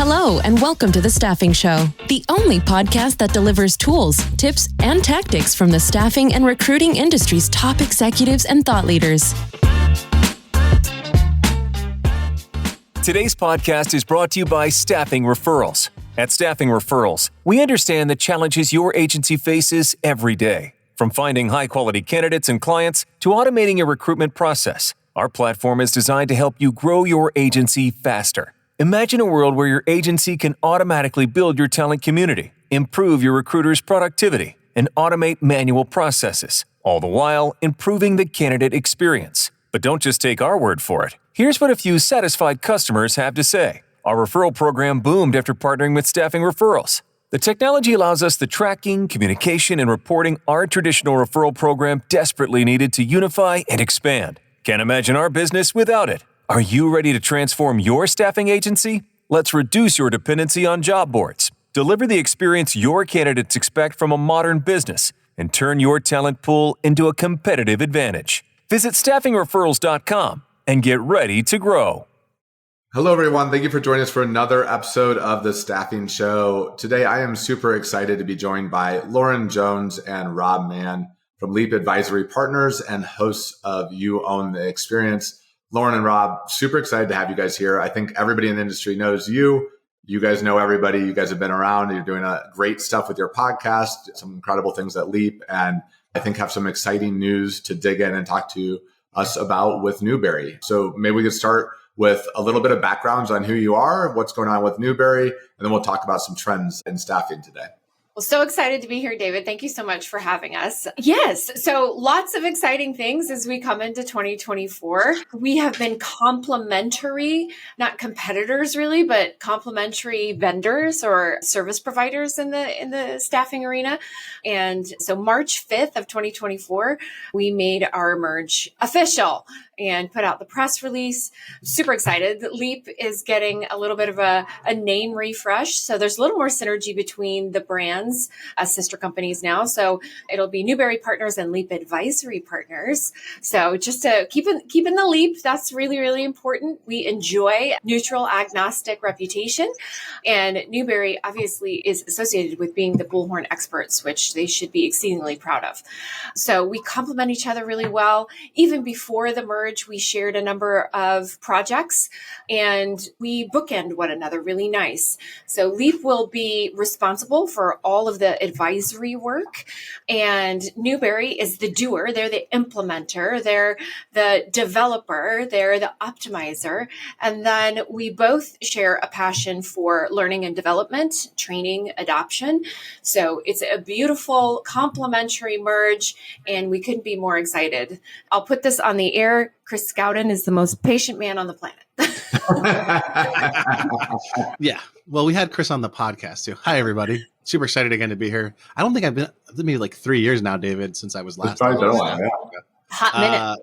Hello, and welcome to The Staffing Show, the only podcast that delivers tools, tips, and tactics from the staffing and recruiting industry's top executives and thought leaders. Today's podcast is brought to you by Staffing Referrals. At Staffing Referrals, we understand the challenges your agency faces every day. From finding high-quality candidates and clients to automating your recruitment process, our platform is designed to help you grow your agency faster. Imagine a world where your agency can automatically build your talent community, improve your recruiters' productivity, and automate manual processes, all the while improving the candidate experience. But don't just take our word for it. Here's what a few satisfied customers have to say. Our referral program boomed after partnering with Staffing Referrals. The technology allows us the tracking, communication, and reporting our traditional referral program desperately needed to unify and expand. Can't imagine our business without it. Are you ready to transform your staffing agency? Let's reduce your dependency on job boards, deliver the experience your candidates expect from a modern business, and turn your talent pool into a competitive advantage. Visit staffingreferrals.com and get ready to grow. Hello, everyone. Thank you for joining us for another episode of The Staffing Show. Today, I am super excited to be joined by Lauren Jones and Rob Mann from Leap Advisory Partners and hosts of You Own the Experience. Lauren and Rob, super excited to have you guys here. I think everybody in the industry knows you. You guys know everybody. You guys have been around. You're doing great stuff with your podcast, some incredible things at Leap, and I think have some exciting news to dig in and talk to us about with Newberry. So maybe we could start with a little bit of backgrounds on who you are, what's going on with Newberry, and then we'll talk about some trends in staffing today. Well, so excited to be here, David. Thank you so much for having us. Yes, so lots of exciting things as we come into 2024. We have been complementary, not competitors really, but complementary vendors or service providers in the staffing arena. And so March 5th of 2024, we made our merge official and put out the press release. Super excited. Leap is getting a little bit of a name refresh. So there's a little more synergy between the brands as sister companies now. So it'll be Newberry Partners and Leap Advisory Partners. So just to keep in the Leap, that's really, really important. We enjoy neutral, agnostic reputation. And Newberry obviously is associated with being the bullhorn experts, which they should be exceedingly proud of. So we complement each other really well. Even before the merge, we shared a number of projects and we bookend one another really nice. So Leap will be responsible for all of the advisory work and Newberry is the doer. They're the implementer. They're the developer. They're the optimizer. And then we both share a passion for learning and development, training, adoption. So it's a beautiful complementary merge and we couldn't be more excited. I'll put this on the air. Chris Scouten is the most patient man on the planet. Yeah. Well, we had Chris on the podcast too. Hi, everybody. Super excited again to be here. I don't think I've been maybe like 3 years now, David, since I was last. Hot minute.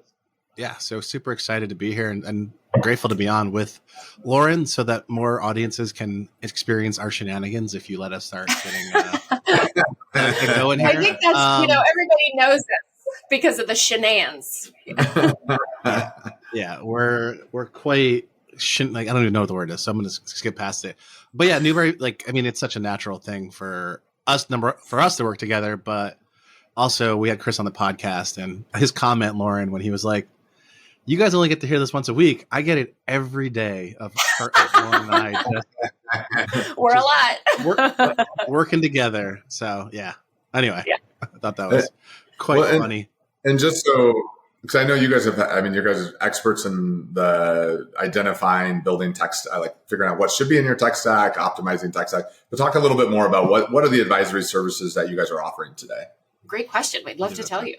Yeah. So super excited to be here and grateful to be on with Lauren so that more audiences can experience our shenanigans if you let us start getting going here. I think that's, everybody knows this. Because of the shenanigans. Yeah, we're quite I don't even know what the word is, so I'm going to skip past it. But yeah, Newberry, it's such a natural thing for us to work together. But also, we had Chris on the podcast, and his comment, Lauren, when he was like, "You guys only get to hear this once a week. I get it every day." Of Lauren and I, we're a lot working together. So yeah. Anyway, yeah. I thought that was quite funny. And just so, because I know you guys you guys are experts in the identifying, building tech, like figuring out what should be in your tech stack, optimizing tech stack. But talk a little bit more about what are the advisory services that you guys are offering today? Great question. We'd love to tell you.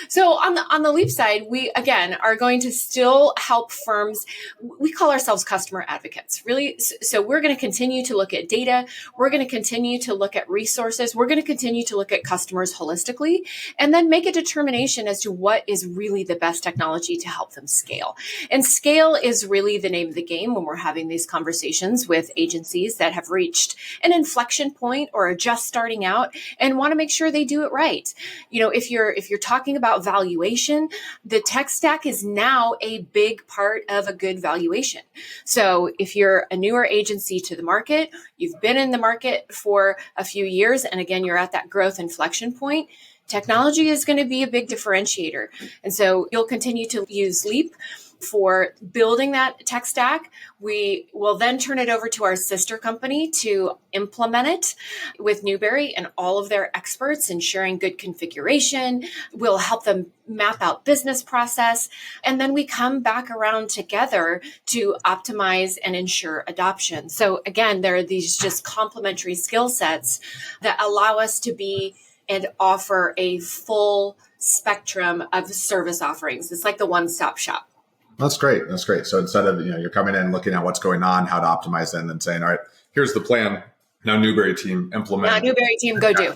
So on the Leap side, we, again, are going to still help firms. We call ourselves customer advocates, really. So we're going to continue to look at data. We're going to continue to look at resources. We're going to continue to look at customers holistically and then make a determination as to what is really the best technology to help them scale. And scale is really the name of the game when we're having these conversations with agencies that have reached an inflection point or are just starting out and want to make sure sure they do it right. If you're talking about valuation, the tech stack is now a big part of a good valuation. So if you're a newer agency to the market, you've been in the market for a few years, and again, you're at that growth inflection point, technology is going to be a big differentiator. And so you'll continue to use Leap for building that tech stack. We will then turn it over to our sister company to implement it with Newberry and all of their experts, ensuring good configuration. We'll help them map out business process. And then we come back around together to optimize and ensure adoption. So again, there are these just complementary skill sets that allow us to be and offer a full spectrum of service offerings. It's like the one-stop shop. That's great. That's great. So instead of, you're coming in, looking at what's going on, how to optimize it, and then saying, all right, here's the plan. Now Newberry team implement. Now Newberry team, go do.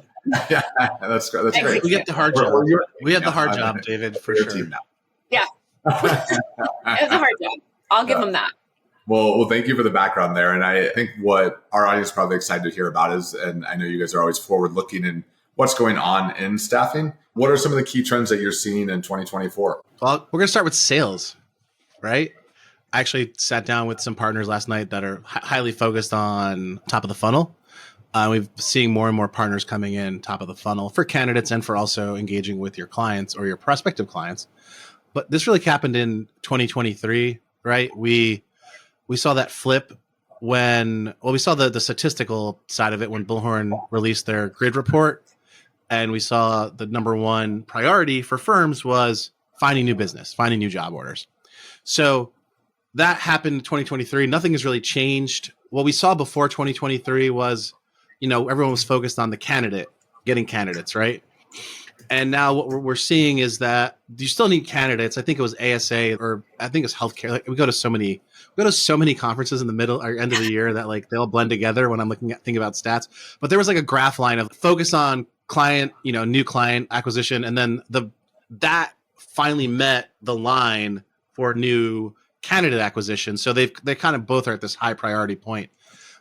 Yeah, that's great. We get the hard job. We have the hard job, David, for sure. Team now. Yeah. It's a hard job. I'll give them that. Well, thank you for the background there. And I think what our audience is probably excited to hear about is, and I know you guys are always forward looking in what's going on in staffing. What are some of the key trends that you're seeing in 2024? Well, we're going to start with sales, right? I actually sat down with some partners last night that are highly focused on top of the funnel. We've seeing more and more partners coming in top of the funnel for candidates and for also engaging with your clients or your prospective clients. But this really happened in 2023, right? We saw that flip when, we saw the statistical side of it when Bullhorn released their grid report. And we saw the number one priority for firms was finding new business, finding new job orders. So that happened in 2023. Nothing has really changed. What we saw before 2023 was, everyone was focused on the candidate, getting candidates, right? And now what we're seeing is that you still need candidates. I think it was ASA, or I think it's healthcare. Like we go to so many conferences in the middle or end of the year that like they all blend together when I'm thinking about stats. But there was like a graph line of focus on client, new client acquisition, and then that finally met the line for new candidate acquisition. So they kind of both are at this high priority point.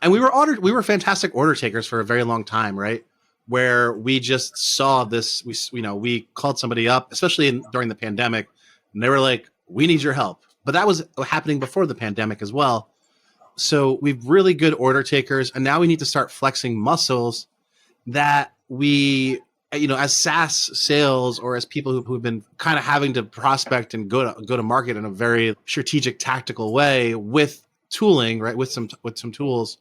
And we were fantastic order takers for a very long time, right? Where we just saw this, we called somebody up, especially during the pandemic, and they were like, we need your help. But that was happening before the pandemic as well. So we've really good order takers, and now we need to start flexing muscles that we, as SaaS sales or as people who've been kind of having to prospect and go to market in a very strategic, tactical way with tooling, right? With some tools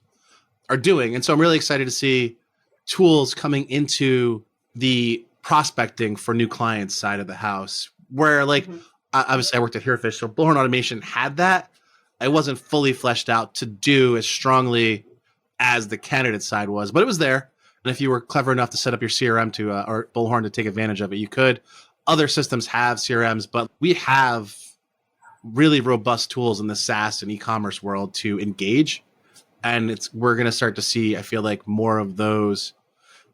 are doing. And so I'm really excited to see tools coming into the prospecting for new clients side of the house, where obviously I worked at Herefish, so Bullhorn Automation had that. It wasn't fully fleshed out to do as strongly as the candidate side was, but it was there. And if you were clever enough to set up your CRM or Bullhorn to take advantage of it, you could. Other systems have CRMs, but we have really robust tools in the SaaS and e-commerce world to engage. And we're going to start to see, I feel like, more of those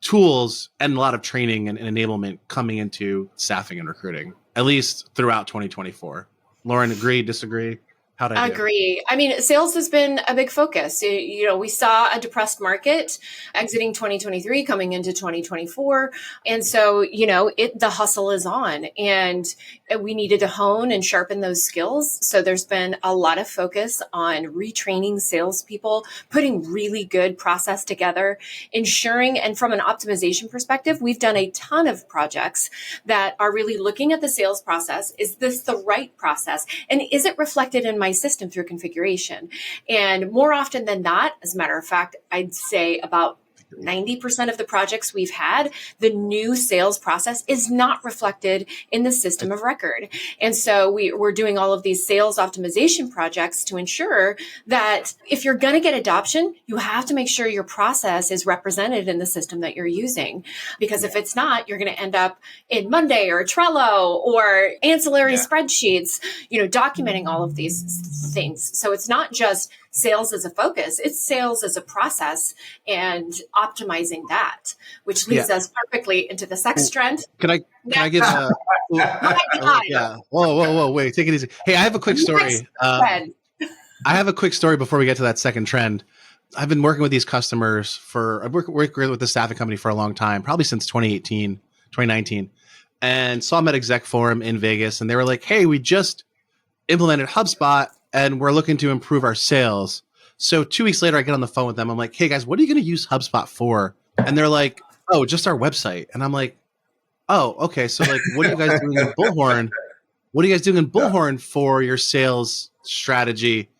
tools and a lot of training and enablement coming into staffing and recruiting, at least throughout 2024. Lauren, agree, disagree? How'd I do? Agree. I mean, sales has been a big focus. We saw a depressed market exiting 2023, coming into 2024. And so, the hustle is on, and we needed to hone and sharpen those skills. So there's been a lot of focus on retraining salespeople, putting really good process together, ensuring, and from an optimization perspective, we've done a ton of projects that are really looking at the sales process. Is this the right process? And is it reflected in my system through configuration? And more often than not, as a matter of fact, I'd say about 90% of the projects we've had, the new sales process is not reflected in the system of record. And so we're doing all of these sales optimization projects to ensure that if you're going to get adoption, you have to make sure your process is represented in the system that you're using. Because if it's not, you're going to end up in Monday or Trello or ancillary spreadsheets, documenting all of these things. So it's not just sales as a focus, it's sales as a process and optimizing that, which leads us perfectly into the sex trend. Can I get yeah. Whoa, wait, take it easy. Hey, I have a quick story. I have a quick story before we get to that second trend. I've been working with these customers I've worked with the staffing company for a long time, probably since 2018, 2019, and saw them at Exec Forum in Vegas. And they were like, hey, we just implemented HubSpot and we're looking to improve our sales. So 2 weeks later, I get on the phone with them. I'm like, hey guys, what are you going to use HubSpot for? And they're like, oh, just our website. And I'm like, oh, okay. So like, what are you guys doing in Bullhorn? What are you guys doing in Bullhorn for your sales strategy?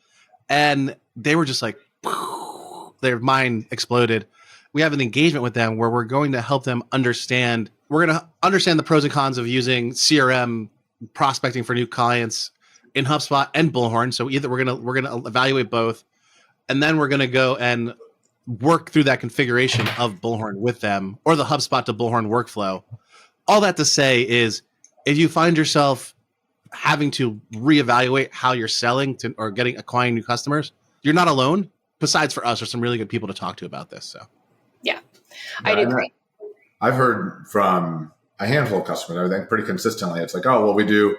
And they were just like, their mind exploded. We have an engagement with them where we're going to help them understand. We're going to understand the pros and cons of using CRM prospecting for new clients in HubSpot and Bullhorn. So either we're going to evaluate both, and then we're going to go and work through that configuration of Bullhorn with them, or the HubSpot to Bullhorn workflow. All that to say is, if you find yourself having to reevaluate how you're selling or acquiring new customers, you're not alone. Besides, for us, there's some really good people to talk to about this. So, yeah, I'd agree. I've heard from a handful of customers, I think pretty consistently, it's like, oh, well, we do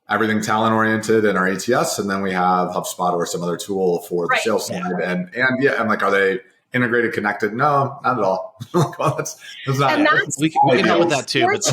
everything talent oriented in our ATS, and then we have HubSpot or some other tool for the sales side. And yeah, I'm like, are they integrated, connected? No, not at all. Well, that's not. And we can help with that too, but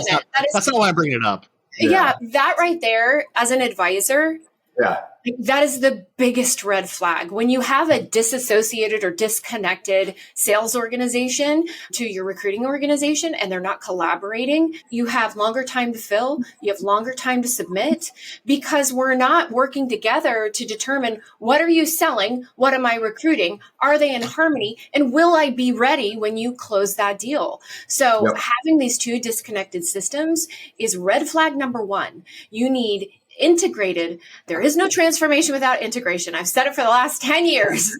that's not why I'm bringing it up. Yeah, that right there, as an advisor, yeah, that is the biggest red flag. When you have a disassociated or disconnected sales organization to your recruiting organization and they're not collaborating, you have longer time to fill, you have longer time to submit, because we're not working together to determine, what are you selling? What am I recruiting? Are they in harmony? And will I be ready when you close that deal? So having these two disconnected systems is red flag number one. You need integrated. There is no transformation without integration. I've said it for the last 10 years.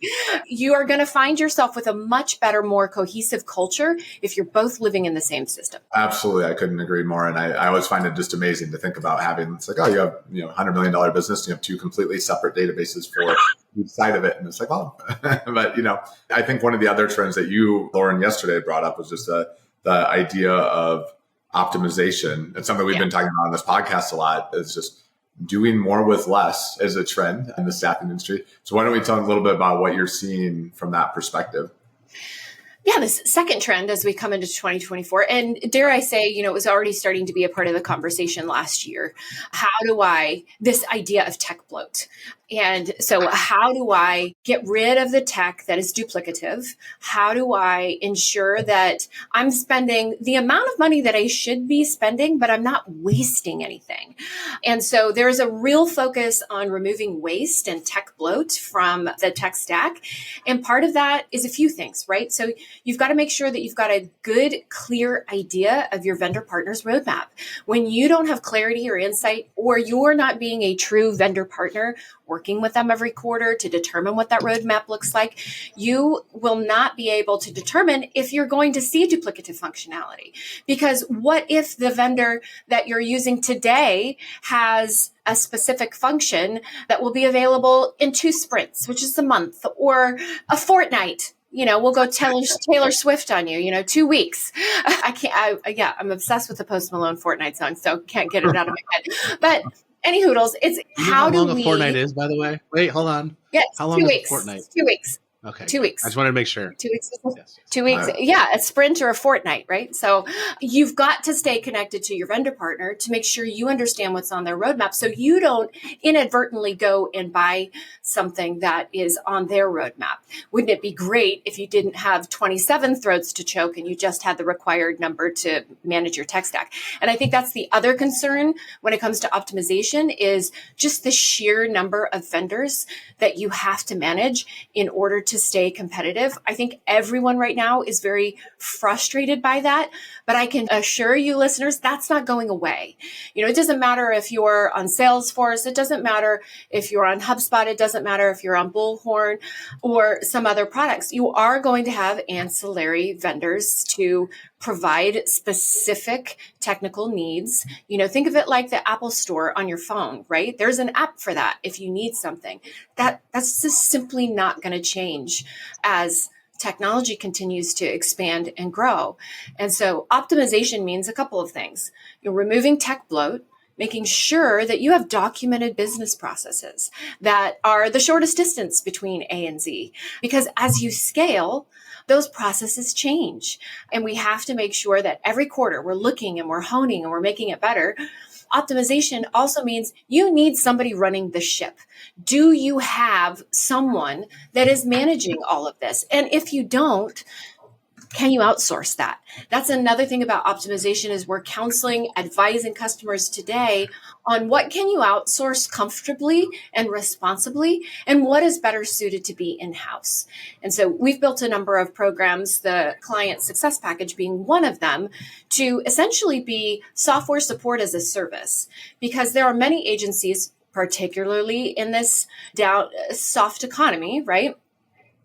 You are going to find yourself with a much better, more cohesive culture if you're both living in the same system. Absolutely. I couldn't agree more. And I always find it just amazing to think about having, it's like, oh, you have, $100 million business, you have two completely separate databases for each side of it. And it's like, oh, but I think one of the other trends that you, Lauren, yesterday brought up was just the idea of optimization. It's something we've been talking about on this podcast a lot, is just doing more with less is a trend in the staffing industry. So why don't we talk a little bit about what you're seeing from that perspective? Yeah, this second trend as we come into 2024, and dare I say, it was already starting to be a part of the conversation last year. This idea of tech bloat. And so how do I get rid of the tech that is duplicative? How do I ensure that I'm spending the amount of money that I should be spending, but I'm not wasting anything? And so there's a real focus on removing waste and tech bloat from the tech stack. And part of that is a few things, right? So you've got to make sure that you've got a good, clear idea of your vendor partner's roadmap. When you don't have clarity or insight, or you're not being a true vendor partner, working with them every quarter to determine what that roadmap looks like, you will not be able to determine if you're going to see duplicative functionality. Because what if the vendor that you're using today has a specific function that will be available in 2 sprints, which is a month, or a fortnight? We'll go Taylor Swift on you, 2 weeks. I'm obsessed with the Post Malone Fortnite song, so can't get it out of my head. But any hoodles, it's how long a fortnight is, by the way? Wait, hold on. Yeah, how long 2 is weeks. A fortnight? 2 weeks. Okay. 2 weeks. I just wanted to make sure. 2 weeks. Yes. 2 weeks. Yeah, a sprint or a fortnight, right? So you've got to stay connected to your vendor partner to make sure you understand what's on their roadmap, so you don't inadvertently go and buy something that is on their roadmap. Wouldn't it be great if you didn't have 27 throats to choke and you just had the required number to manage your tech stack? And I think that's the other concern when it comes to optimization, is just the sheer number of vendors that you have to manage in order to stay competitive. I think everyone right now is very frustrated by that, but I can assure you, listeners, that's not going away. It doesn't matter if you're on Salesforce, it doesn't matter if you're on HubSpot, it doesn't matter if you're on Bullhorn or some other products. You are going to have ancillary vendors to provide specific technical needs. Think of it like the Apple Store on your phone, right? There's an app for that if you need something. That's just simply not going to change as technology continues to expand and grow. And so optimization means a couple of things. You're removing tech bloat. making sure that you have documented business processes that are the shortest distance between A and Z. Because as you scale, those processes change. And we have to make sure that every quarter we're looking and we're honing and we're making it better. Optimization also means you need somebody running the ship. Do you have someone that is managing all of this? And if you don't, can you outsource that? That's another thing about optimization is we're counseling, advising customers today on what can you outsource comfortably and responsibly, and what is better suited to be in-house. And so we've built a number of programs, the client success package being one of them, to essentially be software support as a service, because there are many agencies, particularly in this soft economy, right,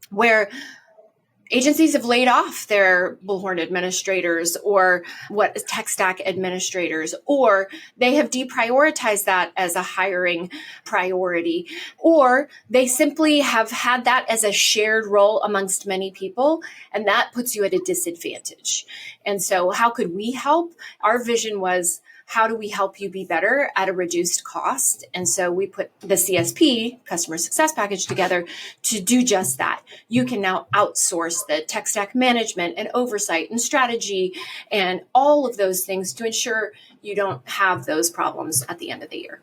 where agencies have laid off their bullhorn administrators or tech stack administrators, or they have deprioritized that as a hiring priority, or they simply have had that as a shared role amongst many people, and that puts you at a disadvantage. And so how could we help? Our vision was, how do we help you be better at a reduced cost? And so we put the CSP, customer success package, together to do just that. You can now outsource the tech stack management and oversight and strategy and all of those things to ensure you don't have those problems at the end of the year.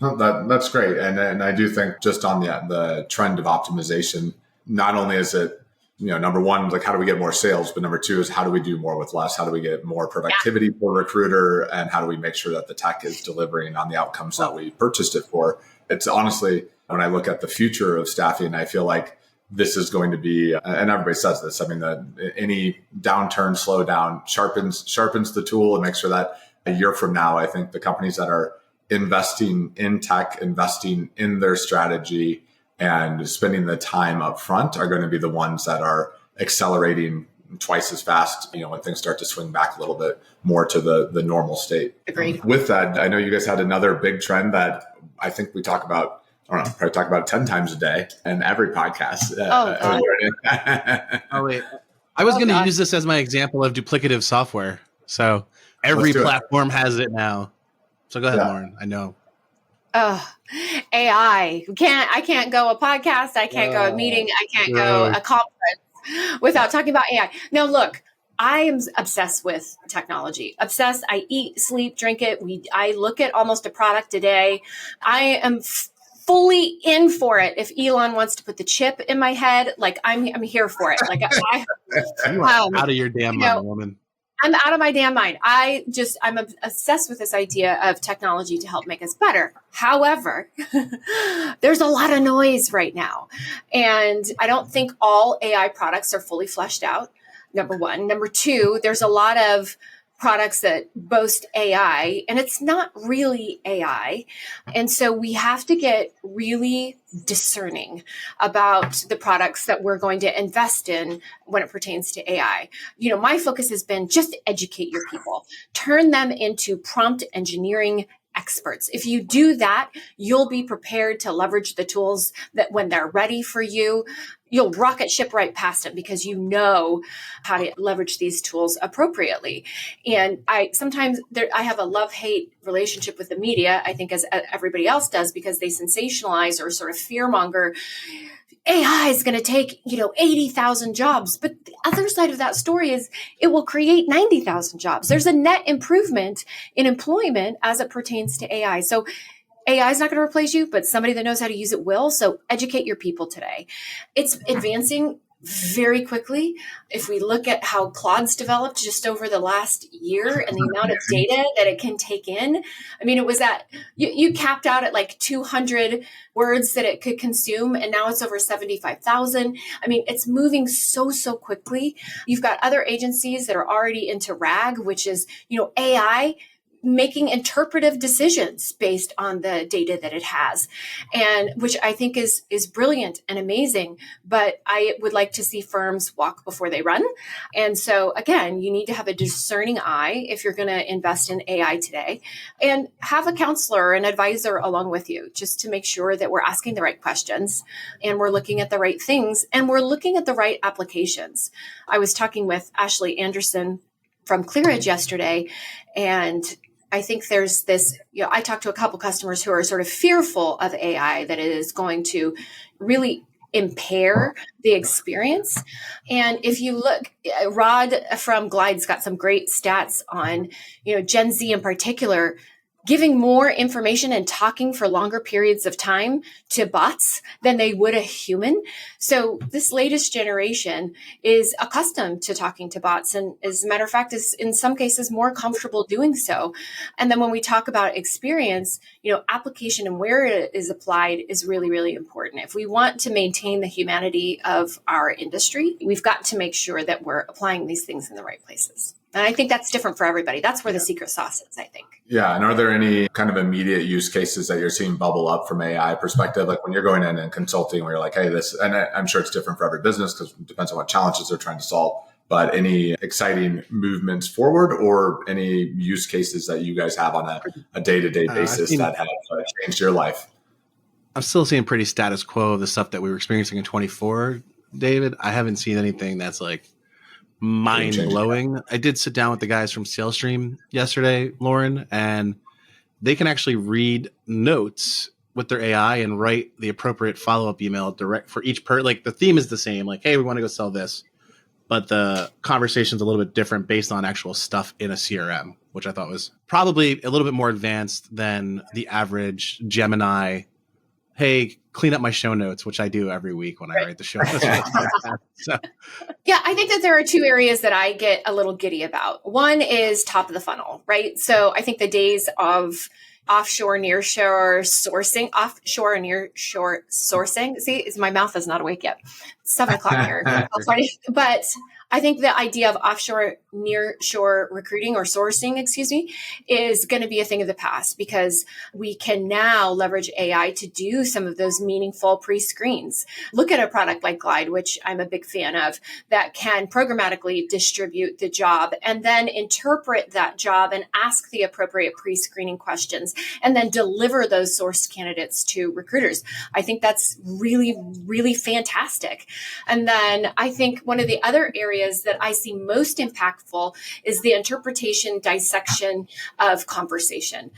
Well, that's great. And I do think just on the trend of optimization, not only is it, number one, like how do we get more sales? But number two is how do we do more with less? How do we get more productivity for a recruiter? And how do we make sure that the tech is delivering on the outcomes that we purchased it for? It's honestly, when I look at the future of staffing, I feel like this is going to be, and everybody says this, I mean, any downturn, slowdown sharpens the tool and makes sure that a year from now, I think the companies that are investing in tech, investing in their strategy, and spending the time up front are going to be the ones that are accelerating twice as fast, when things start to swing back a little bit more to the normal state. Agreed. With that, I know you guys had another big trend that I think we talk about, probably talk about 10 times a day in every podcast. Oh, wait. I was going to use this as my example of duplicative software. So every platform has it now. So go ahead, Lauren. I know. AI. I can't go a podcast. I can't go a meeting. I can't go a conference without talking about AI. Now, look, I am obsessed with technology. Obsessed. I eat, sleep, drink it. I look at almost a product a day. I am fully in for it. If Elon wants to put the chip in my head, like I'm here for it. Like out of your damn mind, woman. I'm out of my damn mind. I'm obsessed with this idea of technology to help make us better. However, there's a lot of noise right now. And I don't think all AI products are fully fleshed out, number one. Number two, there's a lot of products that boast AI, and it's not really AI. And so we have to get really discerning about the products that we're going to invest in when it pertains to AI. My focus has been just educate your people, turn them into prompt engineering experts. If you do that, you'll be prepared to leverage the tools that when they're ready for you, you'll rocket ship right past them because you know how to leverage these tools appropriately. And I have a love-hate relationship with the media, I think as everybody else does, because they sensationalize or sort of fearmonger. AI is going to take, 80,000 jobs. But the other side of that story is it will create 90,000 jobs. There's a net improvement in employment as it pertains to AI. So AI is not going to replace you, but somebody that knows how to use it will. So educate your people today. It's advancing very quickly. If we look at how Claude's developed just over the last year and the amount of data that it can take in, I mean, it was you capped out at like 200 words that it could consume, and now it's over 75,000. I mean, it's moving so quickly. You've got other agencies that are already into RAG, which is, AI making interpretive decisions based on the data that it has, and which I think is brilliant and amazing. But I would like to see firms walk before they run. And so again, you need to have a discerning eye if you're going to invest in AI today, and have a counselor or an advisor along with you, just to make sure that we're asking the right questions and we're looking at the right things and we're looking at the right applications. I was talking with Ashley Anderson from ClearEdge yesterday, and I think there's this, I talked to a couple customers who are sort of fearful of AI, that it is going to really impair the experience. And if you look, Rod from Glide's got some great stats on, Gen Z in particular, giving more information and talking for longer periods of time to bots than they would a human. So this latest generation is accustomed to talking to bots, and as a matter of fact, is in some cases more comfortable doing so. And then when we talk about experience, application and where it is applied is really, really important. If we want to maintain the humanity of our industry, we've got to make sure that we're applying these things in the right places. And I think that's different for everybody. That's where the secret sauce is, I think. Yeah. And are there any kind of immediate use cases that you're seeing bubble up from AI perspective? Like when you're going in and consulting where you're like, hey, this, and I'm sure it's different for every business because it depends on what challenges they're trying to solve, but any exciting movements forward or any use cases that you guys have on a day-to-day basis that have changed your life? I'm still seeing pretty status quo of the stuff that we were experiencing in 24, David. I haven't seen anything that's like mind-blowing. I did sit down with the guys from SalesStream yesterday, Lauren, and they can actually read notes with their AI and write the appropriate follow-up email direct for each like the theme is the same, like, hey, we want to go sell this, but the conversation's a little bit different based on actual stuff in a CRM, which I thought was probably a little bit more advanced than the average Gemini, hey, clean up my show notes, which I do every week when I write the show notes. So. Yeah, I think that there are two areas that I get a little giddy about. One is top of the funnel, right? So I think the days of offshore, nearshore sourcing, See, my mouth is not awake yet. 7 o'clock here. But I think the idea of offshore, nearshore recruiting or sourcing, is going to be a thing of the past because we can now leverage AI to do some of those meaningful pre-screens. Look at a product like Glide, which I'm a big fan of, that can programmatically distribute the job and then interpret that job and ask the appropriate pre-screening questions and then deliver those sourced candidates to recruiters. I think that's really, really fantastic. And then I think one of the other areas that I see most impactful is the interpretation, dissection of conversation.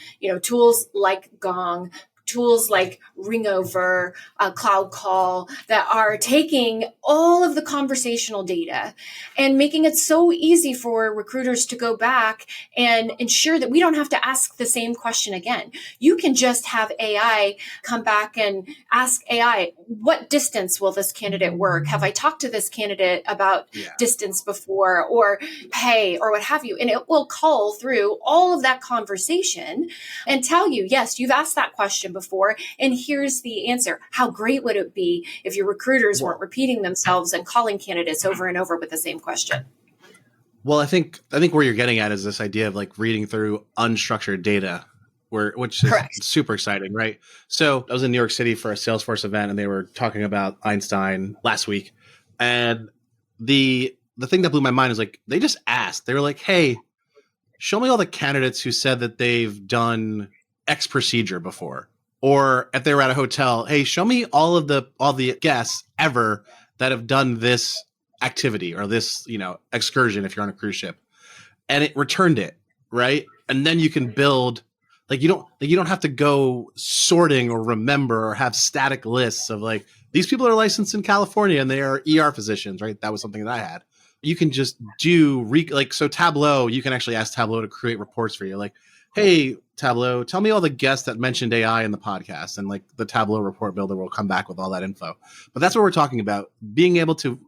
Tools like Gong, tools like Ringover, Cloud Call that are taking all of the conversational data and making it so easy for recruiters to go back and ensure that we don't have to ask the same question again. You can just have AI come back and ask AI, what distance will this candidate work? Have I talked to this candidate about distance before or pay or what have you? And it will cull through all of that conversation and tell you, yes, you've asked that question before, and here's the answer. How great would it be if your recruiters weren't repeating themselves and calling candidates over and over with the same question? Well, I think where you're getting at is this idea of like reading through unstructured data, which is super exciting, right? So I was in New York City for a Salesforce event, and they were talking about Einstein last week, and the thing that blew my mind is like they just asked. They were like, "Hey, show me all the candidates who said that they've done X procedure before." Or if they were at a hotel, hey, show me all the guests ever that have done this activity or this, excursion if you're on a cruise ship. And it returned it, right? And then you can build you don't have to go sorting or remember or have static lists of like these people are licensed in California and they are ER physicians, right? That was something that I had. You can just do so Tableau, you can actually ask Tableau to create reports for you. Like, hey, Tableau, tell me all the guests that mentioned AI in the podcast, and like the Tableau report builder will come back with all that info. But that's what we're talking about. Being able to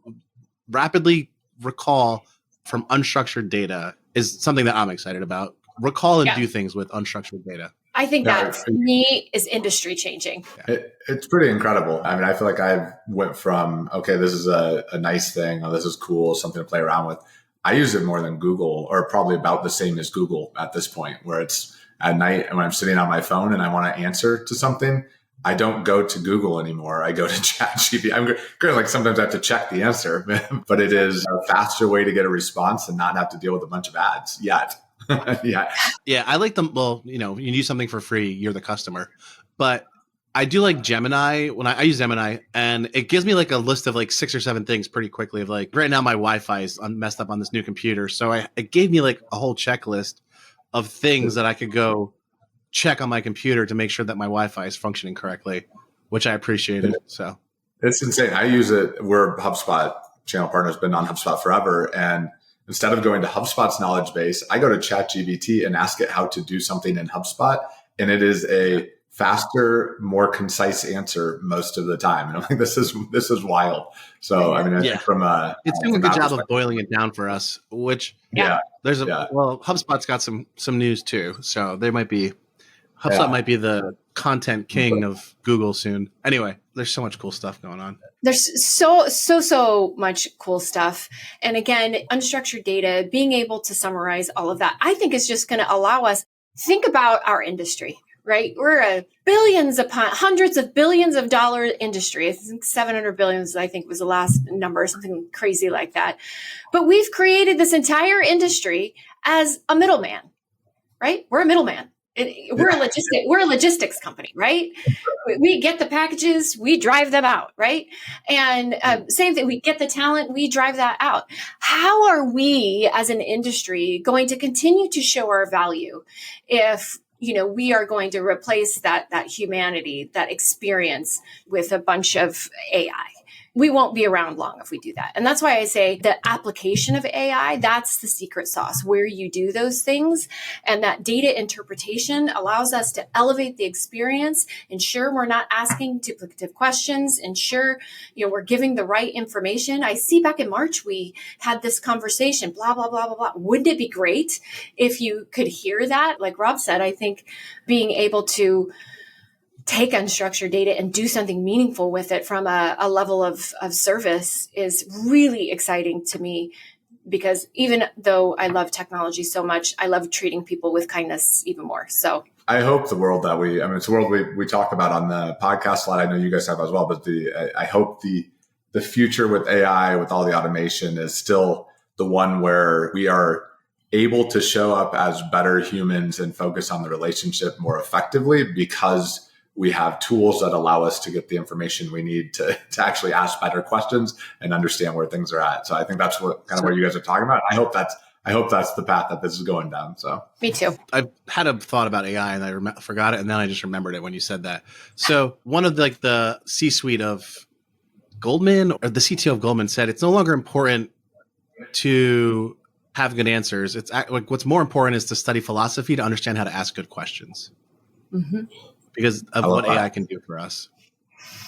rapidly recall from unstructured data is something that I'm excited about. Recall and do things with unstructured data. I think that for me is industry changing. It's pretty incredible. I mean, I feel like I went from, okay, this is a nice thing, or this is cool, something to play around with. I use it more than Google, or probably about the same as Google at this point, where it's at night and when I'm sitting on my phone and I want to answer to something, I don't go to Google anymore. I go to ChatGPT. I'm good. Like sometimes I have to check the answer, but it is a faster way to get a response and not have to deal with a bunch of ads yet. Yeah. I like them. Well, you use something for free, you're the customer, but I do like Gemini when I use Gemini, and it gives me like a list of like 6 or 7 things pretty quickly of like, right now my Wi-Fi is messed up on this new computer. So it gave me like a whole checklist of things that I could go check on my computer to make sure that my Wi-Fi is functioning correctly, which I appreciated. So it's insane. I use it. We're HubSpot channel partners, been on HubSpot forever. And instead of going to HubSpot's knowledge base, I go to ChatGPT and ask it how to do something in HubSpot. And it is a faster, more concise answer most of the time. And I'm like, this is wild. So, I mean, I think it's doing a good job of boiling it down for us, which well, HubSpot's got some news too. So they might be, HubSpot might be the content king of Google soon. Anyway, there's so much cool stuff going on. There's so much cool stuff. And again, unstructured data, being able to summarize all of that, I think is just going to allow us, think about our industry, right? We're a billions upon hundreds of billions of dollar industry. I think 700 billions, I think was the last number, something crazy like that. But we've created this entire industry as a middleman, right? We're a middleman. We're a logistics company, right? We get the packages, we drive them out, right? And same thing, we get the talent, we drive that out. How are we as an industry going to continue to show our value if we are going to replace that humanity, that experience with a bunch of AI? We won't be around long if we do that. And that's why I say the application of AI, that's the secret sauce, where you do those things. And that data interpretation allows us to elevate the experience, ensure we're not asking duplicative questions, ensure we're giving the right information. I see back in March, we had this conversation, blah, blah, blah, blah, blah. Wouldn't it be great if you could hear that? Like Rob said, I think being able to take unstructured data and do something meaningful with it from a level of service is really exciting to me, because even though I love technology so much, I love treating people with kindness even more. So I hope the world that it's a world we talk about on the podcast a lot. I know you guys have as well, but I hope the future with AI, with all the automation, is still the one where we are able to show up as better humans and focus on the relationship more effectively, because we have tools that allow us to get the information we need to actually ask better questions and understand where things are at. So I think that's what you guys are talking about. I hope that's the path that this is going down. So me too. I've had a thought about AI and I forgot it, and then I just remembered it when you said that. So one of the C-suite of Goldman, or the CTO of Goldman, said it's no longer important to have good answers. It's like what's more important is to study philosophy to understand how to ask good questions. Mm-hmm. Because of what AI can do for us.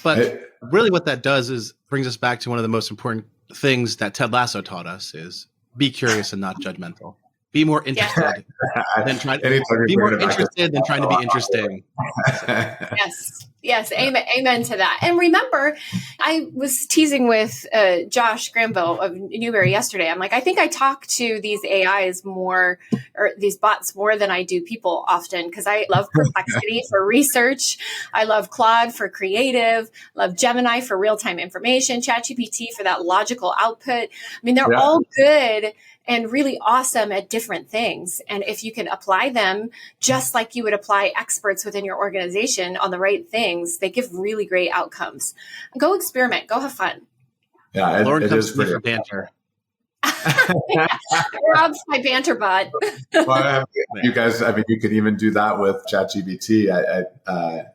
But really what that does is brings us back to one of the most important things that Ted Lasso taught us is be curious and not judgmental. Be more interested than trying to be interesting. Yes. Amen to that. And remember, I was teasing with Josh Granville of Newberry yesterday. I'm like, I think I talk to these AIs more, or these bots more than I do people often, because I love Perplexity for research. I love Claude for creative, love Gemini for real-time information, ChatGPT for that logical output. I mean, they're all good and really awesome at different things. And if you can apply them just like you would apply experts within your organization on the right things, they give really great outcomes. Go experiment. Go have fun. Yeah, Lauren it comes is to me pretty for banter. Rob's my banter bot. Well, you guys, you could even do that with ChatGPT. I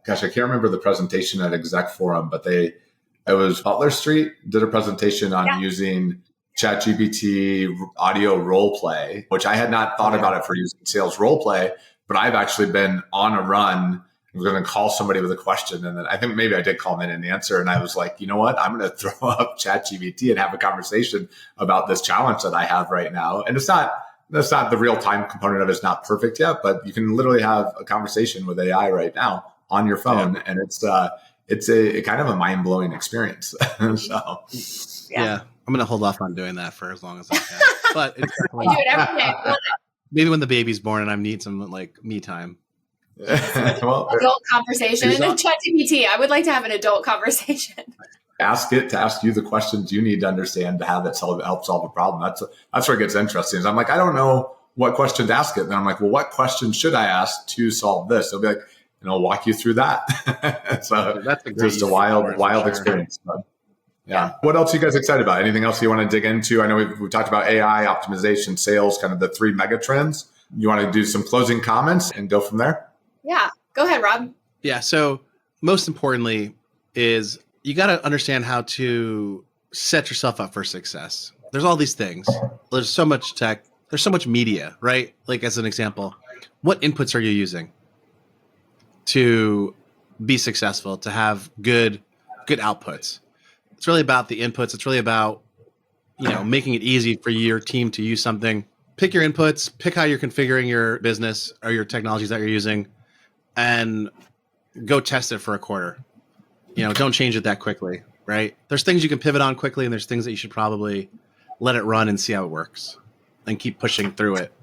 can't remember the presentation at Exec Forum, but it was Butler Street did a presentation on using ChatGPT audio role play, which I had not thought about it for using sales role play, but I've actually been on a run. I was going to call somebody with a question, and then I think maybe I did call them in an answer, and I was like, you know what? I'm going to throw up ChatGPT and have a conversation about this challenge that I have right now. And that's not the real time component of it. It's not perfect yet, but you can literally have a conversation with AI right now on your phone, and it's a kind of a mind blowing experience. So yeah. I'm going to hold off on doing that for as long as I can. But it's I do it every day. Maybe when the baby's born and I need some me time. Adult conversation. ChatGPT. I would like to have an adult conversation. Ask it to ask you the questions you need to understand to have it help solve a problem. That's where it gets interesting. Is I'm like, I don't know what question to ask it. And then I'm like, well, what question should I ask to solve this? It'll be like, I'll walk you through that. So that's just a wild experience. But yeah. What else are you guys excited about? Anything else you want to dig into? I know we've talked about AI, optimization, sales, kind of the three mega trends. you want to do some closing comments and go from there? Yeah, go ahead, Rob. Yeah. So most importantly is you got to understand how to set yourself up for success. There's all these things. There's so much tech. There's so much media, right? Like as an example, what inputs are you using to be successful, to have good outputs? It's really about the inputs. It's really about, making it easy for your team to use something. Pick your inputs, pick how you're configuring your business or your technologies that you're using, and go test it for a quarter. Don't change it that quickly, right? There's things you can pivot on quickly, and there's things that you should probably let it run and see how it works and keep pushing through it.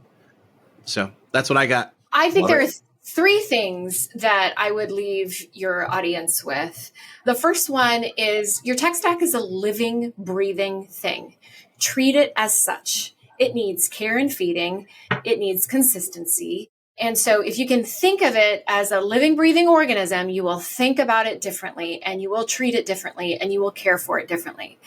So that's what I got. I think there are three things that I would leave your audience with. The first one is your tech stack is a living, breathing thing. Treat it as such. It needs care and feeding. It needs consistency. And so if you can think of it as a living, breathing organism, you will think about it differently, and you will treat it differently, and you will care for it differently.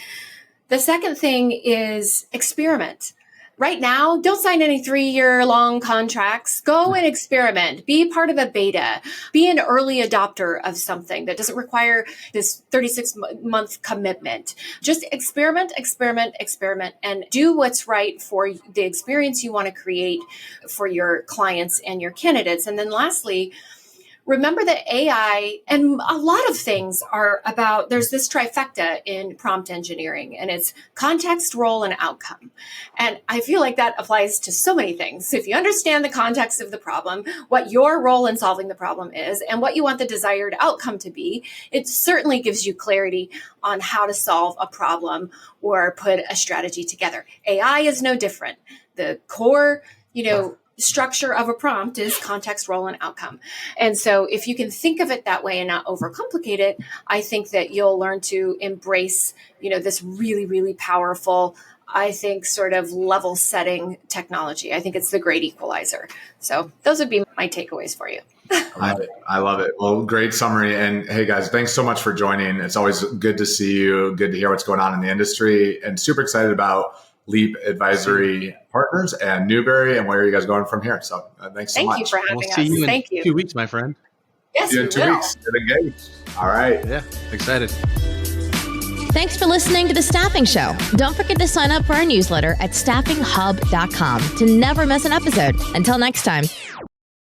The second thing is experiment. Right now, don't sign any 3-year-long contracts. Go and experiment. Be part of a beta. Be an early adopter of something that doesn't require this 36-month commitment. Just experiment, and do what's right for the experience you want to create for your clients and your candidates. And then lastly, remember that AI and a lot of things are about, there's this trifecta in prompt engineering, and it's context, role, and outcome. And I feel like that applies to so many things. So if you understand the context of the problem, what your role in solving the problem is, and what you want the desired outcome to be, it certainly gives you clarity on how to solve a problem or put a strategy together. AI is no different. The core, structure of a prompt is context, role, and outcome. And so if you can think of it that way and not overcomplicate it, I think that you'll learn to embrace, this really, really powerful, I think, sort of level setting technology. I think it's the great equalizer. So those would be my takeaways for you. I love it. Well, great summary. And hey guys, thanks so much for joining. It's always good to see you. Good to hear what's going on in the industry, and super excited about Leap Advisory Partners and Newberry, and where are you guys going from here? So thanks so much. Thank you for having us. See you Thank in you. 2 weeks, my friend. Yes, See you we in 2 will. weeks. Get engaged. All right. Yeah, excited. Thanks for listening to The Staffing Show. Don't forget to sign up for our newsletter at staffinghub.com to never miss an episode. Until next time.